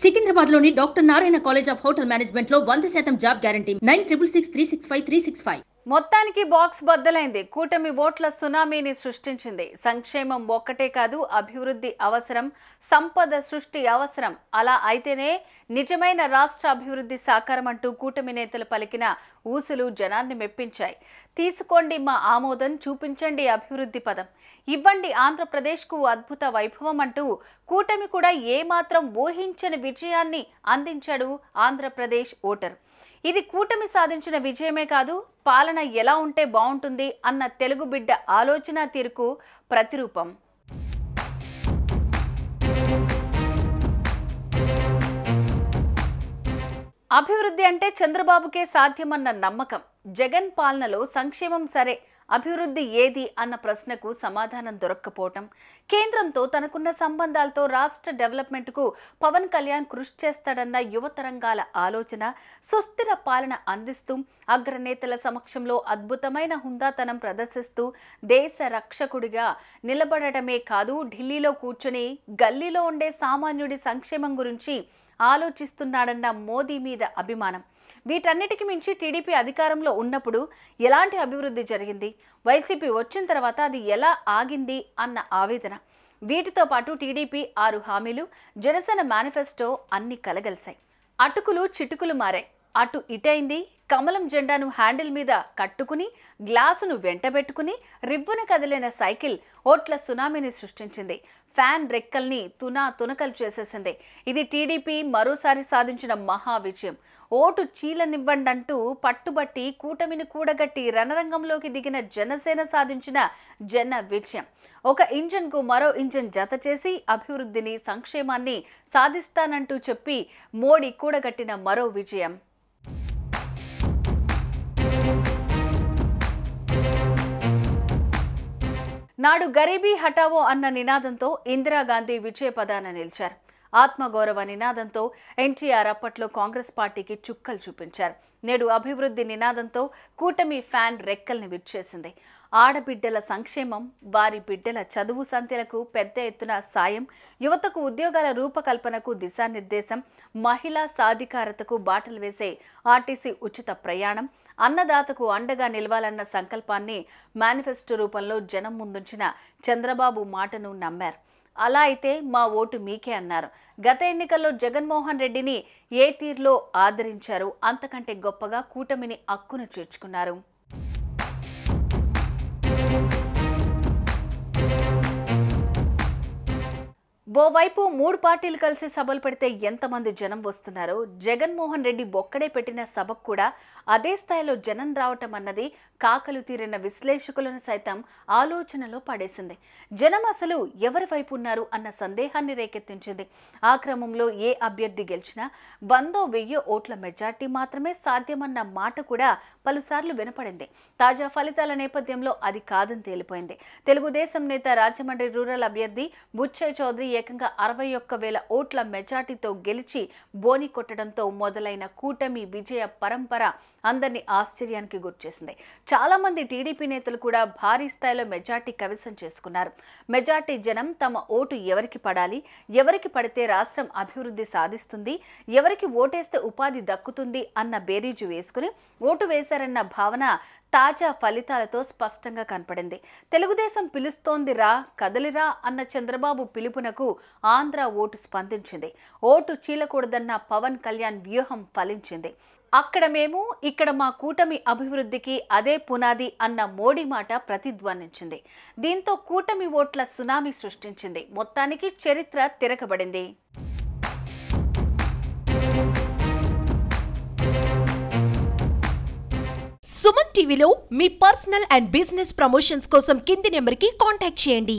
సికింద్రాబాద్లోని doctor Narayana college of hotel మేనేజ్మెంట్లో 100% job guarantee 966365 మొత్తానికి box బద్దలైంది. కూటమి ఓట్ల సునామీని సృష్టించింది. సంక్షేమం ఒక్కటే కాదు, అభివృద్ధి అవసరం, సంపద సృష్టి అవసరం. అలా అయితేనే నిజమైన రాష్ట్ర అభివృద్ధి సాకారం అంటూ కూటమి నేతలు పలికిన ఊసులు జనాన్ని మెప్పించాయి. తీసుకోండి మా ఆమోదం, చూపించండి అభివృద్ధి పదం, ఇవ్వండి ఆంధ్రప్రదేశ్కు అద్భుత వైభవం అంటూ కూటమి కూడా ఏమాత్రం ఊహించని విజయాన్ని అందించాడు ఆంధ్రప్రదేశ్ ఓటర్. ఇది కూటమి సాధించిన విజయమే కాదు, పాలన ఎలా ఉంటే బాగుంటుంది అన్న తెలుగు బిడ్డ ఆలోచన తీరుకు ప్రతిరూపం. అభివృద్ధి అంటే చంద్రబాబుకే సాధ్యమన్న నమ్మకం. జగన్ పాలనలో సంక్షేమం సరే, అభివృద్ధి ఏది అన్న ప్రశ్నకు సమాధానం దొరక్కపోవటం, కేంద్రంతో తనకున్న సంబంధాలతో రాష్ట్ర డెవలప్మెంట్కు పవన్ కళ్యాణ్ కృషి చేస్తాడన్న యువతరంగాల ఆలోచన, సుస్థిర పాలన అందిస్తూ అగ్రనేతల సమక్షంలో అద్భుతమైన హుందాతనం ప్రదర్శిస్తూ దేశ రక్షకుడిగా నిలబడటమే కాదు, ఢిల్లీలో కూర్చొని గల్లీలో ఉండే సామాన్యుడి సంక్షేమం గురించి ఆలోచిస్తున్నాడన్న మోదీ మీద అభిమానం. వీటన్నిటికి మించి టీడీపీ అధికారంలో ఉన్నప్పుడు ఎలాంటి అభివృద్ధి జరిగింది, వైసీపీ వచ్చిన తర్వాత అది ఎలా ఆగింది అన్న ఆవేదన. వీటితో పాటు టీడీపీ 6 హామీలు, జనసేన మేనిఫెస్టో అన్ని కలగలిశాయి. అటుకులు చిటుకులు మారాయి. అటు ఇటైంది. కమలం జెండాను హ్యాండిల్ మీద కట్టుకుని, గ్లాసును వెంటబెట్టుకుని రివ్వున కదిలిన సైకిల్ ఓట్ల సునామీని సృష్టించింది. ఫ్యాన్ రెక్కల్ని తునకలు చేసేసింది. ఇది టీడీపీ మరోసారి సాధించిన మహా విజయం. ఓటు చీలనివ్వండంటూ పట్టుబట్టి కూటమిని కూడగట్టి రణరంగంలోకి దిగిన జనసేన సాధించిన జన విజయం. ఒక ఇంజన్కు మరో ఇంజన్ జత చేసి అభివృద్ధిని, సంక్షేమాన్ని సాధిస్తానంటూ చెప్పి మోడీ కూడగట్టిన మరో విజయం. నాడు గరీబీ హటావో అన్న నినాదంతో ఇందిరాగాంధీ విజయపదాన నిలిచారు. ఆత్మగౌరవ నినాదంతో ఎన్టీఆర్ అప్పట్లో కాంగ్రెస్ పార్టీకి చుక్కలు చూపించారు. నేడు అభివృద్ధి నినాదంతో కూటమి ఫ్యాన్ రెక్కల్ని విచ్చేసింది. ఆడబిడ్డల సంక్షేమం, వారి బిడ్డల చదువు సంధ్యలకు పెద్ద ఎత్తున సాయం, యువతకు ఉద్యోగాల రూపకల్పనకు దిశానిర్దేశం, మహిళా సాధికారతకు బాటలు వేసే ఆర్టీసీ ఉచిత ప్రయాణం, అన్నదాతకు అండగా నిలవాలన్న సంకల్పాన్ని మేనిఫెస్టో రూపంలో జనం ముందుంచిన చంద్రబాబు మాటను నమ్మారు. అలా అయితే మా ఓటు మీకే అన్నారు. గత ఎన్నికల్లో జగన్మోహన్ రెడ్డిని ఏ తీరులో ఆదరించారు, అంతకంటే గొప్పగా కూటమిని అక్కున చేర్చుకున్నారు. ఓవైపు 3 పార్టీలు కలిసి సభలు పెడితే ఎంతమంది జనం వస్తున్నారో, జగన్మోహన్ రెడ్డి ఒక్కడే పెట్టిన సభకు కూడా అదే స్థాయిలో జనం రావటం అన్నది కాకలు తీరిన విశ్లేషకులను సైతం ఆలోచనలో పడేసింది. జనం అసలు ఎవరి వైపు ఉన్నారు అన్న సందేహాన్ని రేకెత్తించింది. ఆ క్రమంలో ఏ అభ్యర్థి గెలిచినా 100-1000 ఓట్ల మెజార్టీ మాత్రమే సాధ్యమన్న మాట కూడా పలుసార్లు వినపడింది. తాజా ఫలితాల నేపథ్యంలో అది కాదని తేలిపోయింది. తెలుగుదేశం నేత రాజమండ్రి రూరల్ అభ్యర్థి బుచ్చయ్య చౌదరి ఏకంగా 61,000 ఓట్ల మెజార్టీతో గెలిచి బోని కొట్టడంతో మొదలైన కూటమి విజయ పరంపర అందరినీ ఆశ్చర్యానికి గురిచేసింది. చాలా మంది టీడీపీ నేతలు కూడా భారీ స్థాయిలో మెజార్టీ కవిసం చేసుకున్నారు. మెజార్టీ జనం తమ ఓటు ఎవరికి పడాలి, ఎవరికి పడితే రాష్ట్రం అభివృద్ధి సాధిస్తుంది, ఎవరికి ఓటేస్తే ఉపాధి దక్కుతుంది అన్న బేరీజు వేసుకుని ఓటు వేశారన్న భావన తాజా ఫలితాలతో స్పష్టంగా కనపడింది. తెలుగుదేశం పిలుస్తోందిరా, కదలిరా అన్న చంద్రబాబు పిలుపునకు ఆంధ్ర ఓటు స్పందించింది. ఓటు చీలకూడదన్న పవన్ కళ్యాణ్ వ్యూహం ఫలించింది. అక్కడ మేము, ఇక్కడ మా కూటమి అభివృద్ధికి అదే పునాది అన్న మోడీ మాట ప్రతిధ్వనించింది. దీంతో కూటమి ఓట్ల సునామీ సృష్టించింది. మొత్తానికి చరిత్ర తిరగబడింది. సుమన్ టీవీలో మీ పర్సనల్ అండ్ బిజినెస్ ప్రమోషన్స్ కోసం కింది నెంబర్కి కాంటాక్ట్ చేయండి.